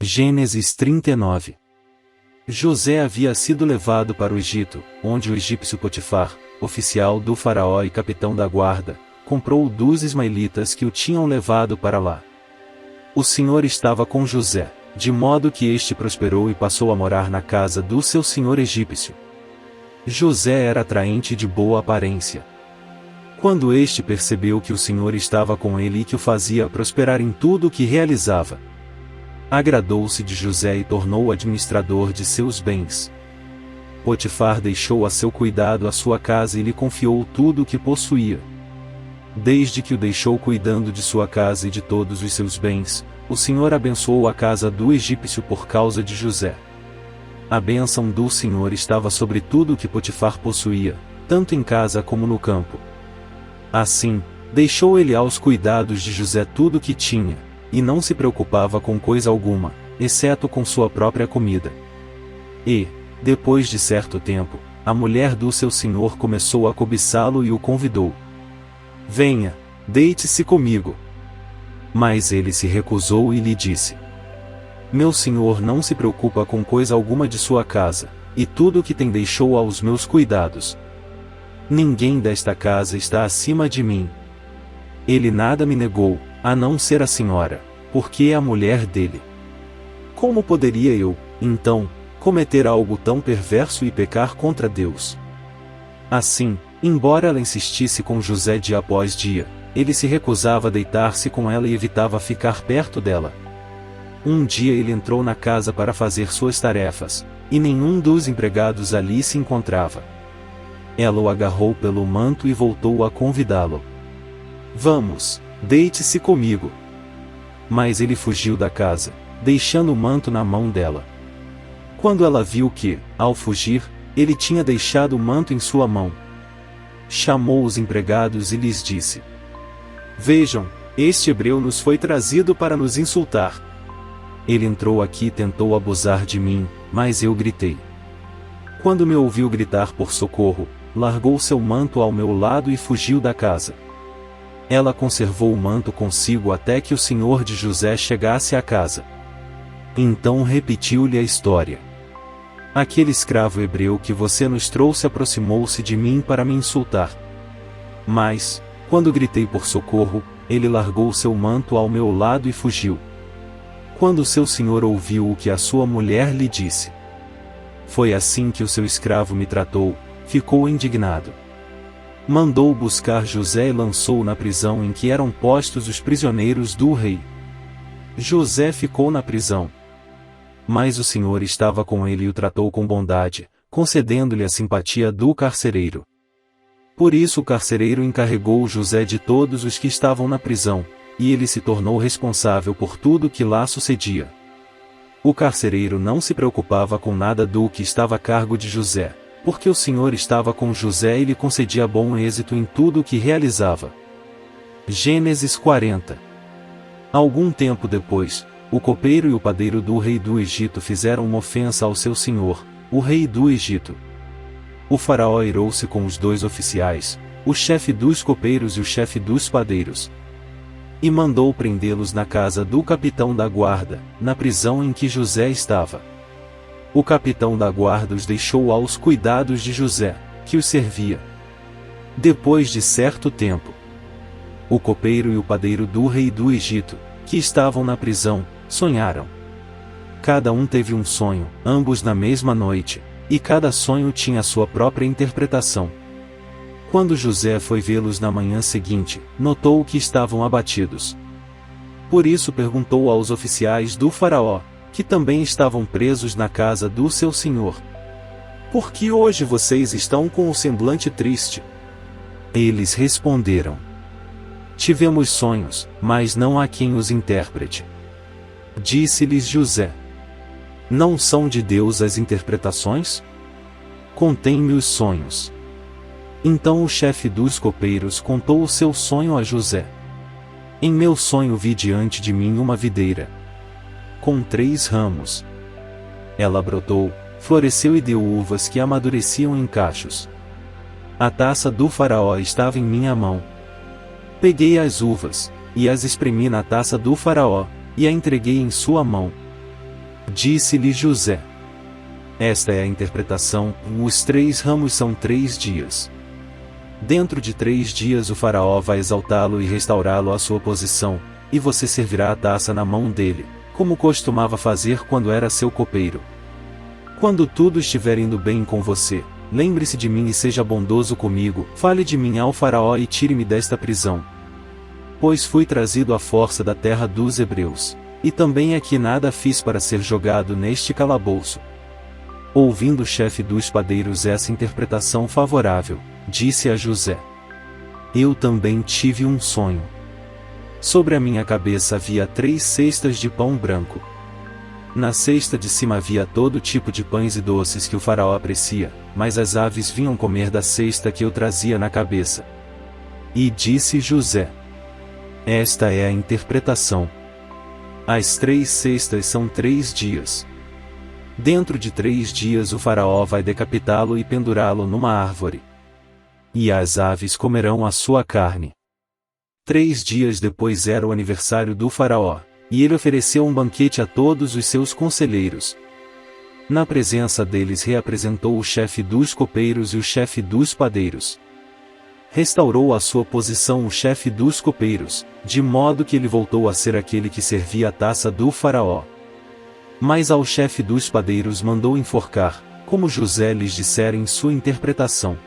Gênesis 39. José havia sido levado para o Egito, onde o egípcio Potifar, oficial do faraó e capitão da guarda, comprou dos ismaelitas que o tinham levado para lá. O Senhor estava com José, de modo que este prosperou e passou a morar na casa do seu senhor egípcio. José era atraente e de boa aparência. Quando este percebeu que o Senhor estava com ele e que o fazia prosperar em tudo o que realizava, agradou-se de José e tornou-o administrador de seus bens. Potifar deixou a seu cuidado a sua casa e lhe confiou tudo o que possuía. Desde que o deixou cuidando de sua casa e de todos os seus bens, o Senhor abençoou a casa do egípcio por causa de José. A bênção do Senhor estava sobre tudo o que Potifar possuía, tanto em casa como no campo. Assim, deixou ele aos cuidados de José tudo o que tinha, e não se preocupava com coisa alguma, exceto com sua própria comida. E, depois de certo tempo, a mulher do seu senhor começou a cobiçá-lo e o convidou. Venha, deite-se comigo. Mas ele se recusou e lhe disse: Meu senhor não se preocupa com coisa alguma de sua casa, e tudo o que tem deixou aos meus cuidados. Ninguém desta casa está acima de mim. Ele nada me negou, a não ser a senhora, porque é a mulher dele. Como poderia eu, então, cometer algo tão perverso e pecar contra Deus? Assim, embora ela insistisse com José dia após dia, ele se recusava a deitar-se com ela e evitava ficar perto dela. Um dia ele entrou na casa para fazer suas tarefas, e nenhum dos empregados ali se encontrava. Ela o agarrou pelo manto e voltou a convidá-lo. Vamos, deite-se comigo. Mas ele fugiu da casa, deixando o manto na mão dela. Quando ela viu que, ao fugir, ele tinha deixado o manto em sua mão, chamou os empregados e lhes disse: Vejam, este hebreu nos foi trazido para nos insultar. Ele entrou aqui e tentou abusar de mim, mas eu gritei. Quando me ouviu gritar por socorro, largou seu manto ao meu lado e fugiu da casa. Ela conservou o manto consigo até que o senhor de José chegasse à casa. Então repetiu-lhe a história. Aquele escravo hebreu que você nos trouxe aproximou-se de mim para me insultar. Mas, quando gritei por socorro, ele largou seu manto ao meu lado e fugiu. Quando seu senhor ouviu o que a sua mulher lhe disse, foi assim que o seu escravo me tratou, ficou indignado. Mandou buscar José e lançou-o na prisão em que eram postos os prisioneiros do rei. José ficou na prisão. Mas o Senhor estava com ele e o tratou com bondade, concedendo-lhe a simpatia do carcereiro. Por isso o carcereiro encarregou José de todos os que estavam na prisão, e ele se tornou responsável por tudo que lá sucedia. O carcereiro não se preocupava com nada do que estava a cargo de José, porque o Senhor estava com José e lhe concedia bom êxito em tudo o que realizava. Gênesis 40. Algum tempo depois, o copeiro e o padeiro do rei do Egito fizeram uma ofensa ao seu senhor, o rei do Egito. O faraó irou-se com os dois oficiais, o chefe dos copeiros e o chefe dos padeiros, e mandou prendê-los na casa do capitão da guarda, na prisão em que José estava. O capitão da guarda os deixou aos cuidados de José, que os servia. Depois de certo tempo, o copeiro e o padeiro do rei do Egito, que estavam na prisão, sonharam. Cada um teve um sonho, ambos na mesma noite, e cada sonho tinha sua própria interpretação. Quando José foi vê-los na manhã seguinte, notou que estavam abatidos. Por isso perguntou aos oficiais do faraó, que também estavam presos na casa do seu senhor: Por que hoje vocês estão com o semblante triste? Eles responderam: Tivemos sonhos, mas não há quem os interprete. Disse-lhes José: Não são de Deus as interpretações? Contem-me os sonhos. Então o chefe dos copeiros contou o seu sonho a José. Em meu sonho vi diante de mim uma videira, com 3 ramos. Ela brotou, floresceu e deu uvas que amadureciam em cachos. A taça do faraó estava em minha mão. Peguei as uvas, e as espremi na taça do faraó, e a entreguei em sua mão. Disse-lhe José: esta é a interpretação, os 3 ramos são 3 dias. Dentro de 3 dias o faraó vai exaltá-lo e restaurá-lo à sua posição, e você servirá a taça na mão dele, como costumava fazer quando era seu copeiro. Quando tudo estiver indo bem com você, lembre-se de mim e seja bondoso comigo, fale de mim ao faraó e tire-me desta prisão. Pois fui trazido à força da terra dos hebreus, e também aqui nada fiz para ser jogado neste calabouço. Ouvindo o chefe dos padeiros essa interpretação favorável, disse a José: eu também tive um sonho. Sobre a minha cabeça havia 3 cestas de pão branco. Na cesta de cima havia todo tipo de pães e doces que o faraó aprecia, mas as aves vinham comer da cesta que eu trazia na cabeça. E disse José: esta é a interpretação. As 3 cestas são 3 dias. Dentro de 3 dias o faraó vai decapitá-lo e pendurá-lo numa árvore. E as aves comerão a sua carne. 3 dias depois era o aniversário do faraó, e ele ofereceu um banquete a todos os seus conselheiros. Na presença deles reapresentou o chefe dos copeiros e o chefe dos padeiros. Restaurou à sua posição o chefe dos copeiros, de modo que ele voltou a ser aquele que servia a taça do faraó. Mas ao chefe dos padeiros mandou enforcar, como José lhes dissera em sua interpretação.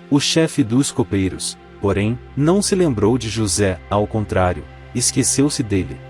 O chefe dos copeiros, porém, não se lembrou de José, ao contrário, esqueceu-se dele.